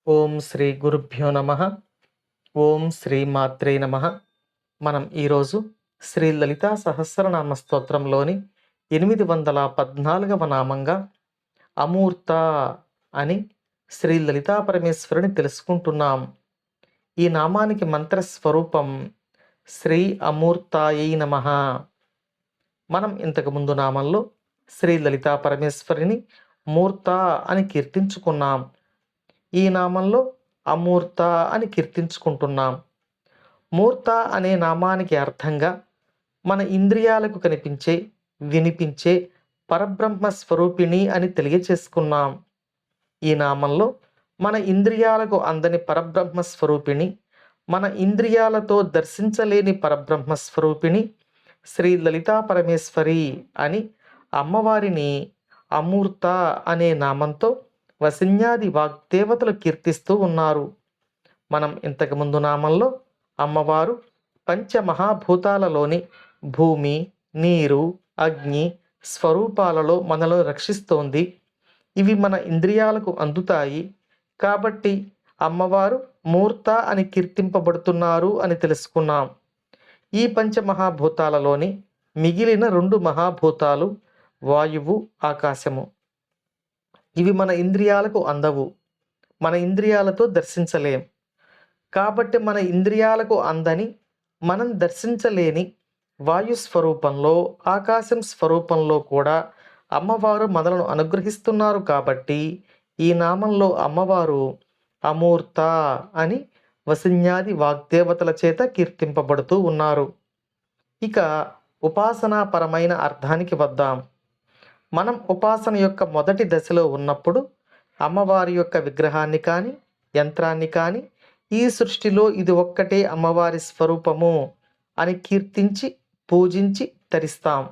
ఓం శ్రీ గురుభ్యో నమ. ఓం శ్రీ మాత్రే నమ. మనం ఈరోజు శ్రీ లలితా సహస్రనామ స్తోత్రంలోని 814వ నామంగా అమూర్త అని శ్రీ లలితా పరమేశ్వరుని తెలుసుకుంటున్నాం. ఈ నామానికి మంత్రస్వరూపం శ్రీ అమూర్తాయై నమః. మనం ఇంతకుముందు నామంలో శ్రీ లలితా పరమేశ్వరిని మూర్త అని కీర్తించుకున్నాం. ఈ నామంలో అమూర్త అని కీర్తించుకుంటున్నాం. మూర్త అనే నామానికి అర్థంగా మన ఇంద్రియాలకు కనిపించే, వినిపించే పరబ్రహ్మ స్వరూపిణి అని తెలియచేసుకున్నాం. ఈ నామంలో మన ఇంద్రియాలకు అందని పరబ్రహ్మ స్వరూపిణి, మన ఇంద్రియాలతో దర్శించలేని పరబ్రహ్మ స్వరూపిణి శ్రీ లలితా పరమేశ్వరి అని అమ్మవారిని అమూర్త అనే నామంతో వసిన్యాది వాగ్దేవతలు కీర్తిస్తూ ఉన్నారు. మనం ఇంతకుముందు నామంలో అమ్మవారు పంచమహాభూతాలలోని భూమి, నీరు, అగ్ని స్వరూపాలలో మనలో రక్షిస్తోంది. ఇవి మన ఇంద్రియాలకు అందుతాయి కాబట్టి అమ్మవారు మూర్త అని కీర్తింపబడుతున్నారు అని తెలుసుకున్నాం. ఈ పంచమహాభూతాలలోని మిగిలిన 2 మహాభూతాలు వాయువు, ఆకాశము. ఇవి మన ఇంద్రియాలకు అందవు, మన ఇంద్రియాలతో దర్శించలేం. కాబట్టి మన ఇంద్రియాలకు అందని, మనం దర్శించలేని వాయు స్వరూపంలో, ఆకాశం స్వరూపంలో కూడా అమ్మవారు మనలను అనుగ్రహిస్తున్నారు. కాబట్టి ఈ నామంలో అమ్మవారు అమూర్త అని వసిన్యాది వాగ్దేవతల చేత కీర్తింపబడుతూ ఉన్నారు. ఇక ఉపాసనాపరమైన అర్థానికి వద్దాం. మనం ఉపాసన యొక్క మొదటి దశలో ఉన్నప్పుడు అమ్మవారి యొక్క విగ్రహాన్ని కానీ, యంత్రాన్ని కానీ, ఈ సృష్టిలో ఇది ఒక్కటే అమ్మవారి స్వరూపము అని కీర్తించి, పూజించి తరిస్తాం.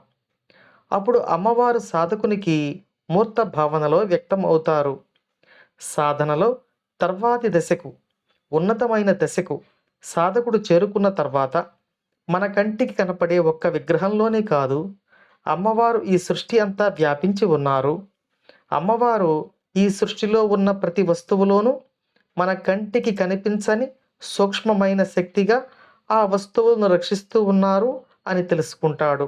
అప్పుడు అమ్మవారు సాధకునికి మూర్త భావనలో వ్యక్తం అవుతారు. సాధనలో తర్వాతి దశకు, ఉన్నతమైన దశకు సాధకుడు చేరుకున్న తర్వాత మన కంటికి కనపడే ఒక్క విగ్రహంలోనే కాదు, అమ్మవారు ఈ సృష్టి అంతా వ్యాపించి ఉన్నారు. అమ్మవారు ఈ సృష్టిలో ఉన్న ప్రతి వస్తువులోనూ మన కంటికి కనిపించని సూక్ష్మమైన శక్తిగా ఆ వస్తువులను రక్షిస్తూ ఉన్నారు అని తెలుసుకుంటాడు.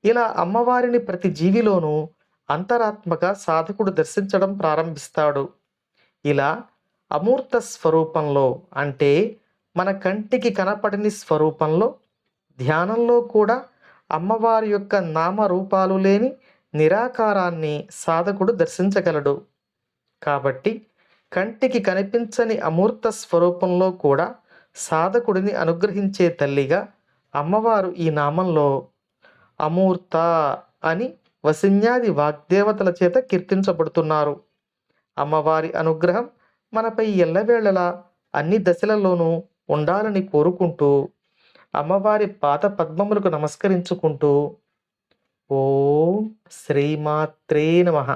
ఇలా అమ్మవారిని ప్రతి జీవిలోనూ అంతరాత్మగా సాధకుడు దర్శించడం ప్రారంభిస్తాడు. ఇలా అమూర్త స్వరూపంలో, అంటే మన కంటికి కనపడని స్వరూపంలో, ధ్యానంలో కూడా అమ్మవారి యొక్క నామరూపాలు లేని నిరాకారాన్ని సాధకుడు దర్శించగలడు. కాబట్టి కంటికి కనిపించని అమూర్త స్వరూపంలో కూడా సాధకుడిని అనుగ్రహించే తల్లిగా అమ్మవారు ఈ నామంలో అమూర్త అని వసిన్యాది వాగ్దేవతల చేత కీర్తించబడుతున్నారు. అమ్మవారి అనుగ్రహం మనపై ఎల్లవేళలా అన్ని దశలలోనూ ఉండాలని కోరుకుంటూ, అమ్మవారి పాద పద్మములకు నమస్కరించుకుంటూ ఓం శ్రీమాత్రే నమః.